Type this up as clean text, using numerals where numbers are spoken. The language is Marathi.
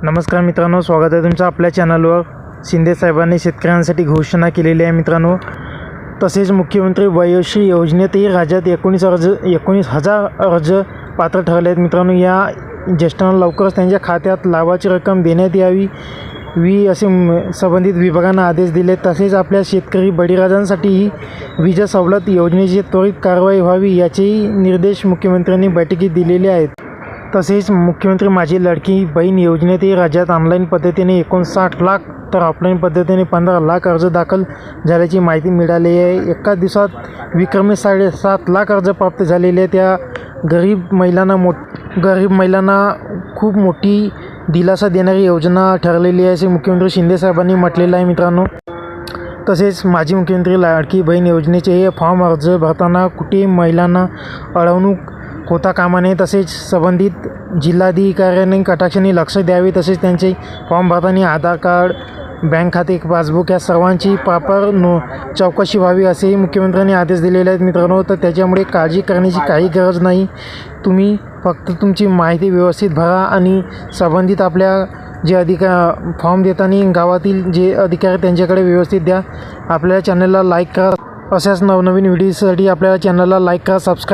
नमस्कार मित्रांनो, स्वागत आहे तुमचं आपल्या चॅनलवर। शिंदे साहेबांनी शेतकऱ्यांसाठी घोषणा केलेली आहे मित्रांनो। तसेच मुख्यमंत्री वयोश्री योजनेतही राज्यात 19,000 अर्ज पात्र ठरले आहेत मित्रांनो। या ज्येष्ठांना लवकरच त्यांच्या खात्यात लाभाची रक्कम देण्यात यावी असे संबंधित विभागांना आदेश दिले। तसेच आपल्या शेतकरी बळीराजांसाठीही वीज सवलत योजनेची त्वरित कारवाई व्हावी याचेही निर्देश मुख्यमंत्र्यांनी बैठकीत दिलेले आहेत। तसेच मुख्यमंत्री माझी लाडकी बहीण योजनेतही राज्यात ऑनलाईन पद्धतीने 59 लाख तर ऑफलाईन पद्धतीने 15 लाख अर्ज दाखल झाल्याची माहिती मिळाली आहे। एका दिवसात विक्रमी 7.5 लाख अर्ज प्राप्त झालेले आहेत। त्या गरीब महिलांना खूप मोठी दिलासा देणारी योजना ठरलेली आहे असे मुख्यमंत्री शिंदे साहेबांनी म्हटलेलं आहे मित्रांनो। तसेच माजी मुख्यमंत्री लाडकी बहीण योजनेचे हे फॉर्म अर्ज भरताना कुठेही महिलांना अडवणूक होता कामा नये। तसेच संबंधित जिल्हाधिकाऱ्यांनी कटाक्षाने लक्ष द्यावे। तसेच त्यांचे फॉर्म भरताना आधार कार्ड, बँक खाते, पासबुक या सर्वांची प्रॉपर चौकशी व्हावी असेही मुख्यमंत्र्यांनी आदेश दिलेले आहेत मित्रांनो। तर त्याच्यामुळे काळजी करण्याची काही गरज नाही। तुम्ही फक्त तुमची माहिती व्यवस्थित भरा आणि संबंधित आपल्या जे फॉर्म देताना गावातील जे अधिकारी त्यांच्याकडे व्यवस्थित द्या। आपल्या चॅनलला लाईक करा। अशाच नवनवीन व्हिडिओसाठी आपल्या चॅनलला लाईक करा, सबस्क्राईब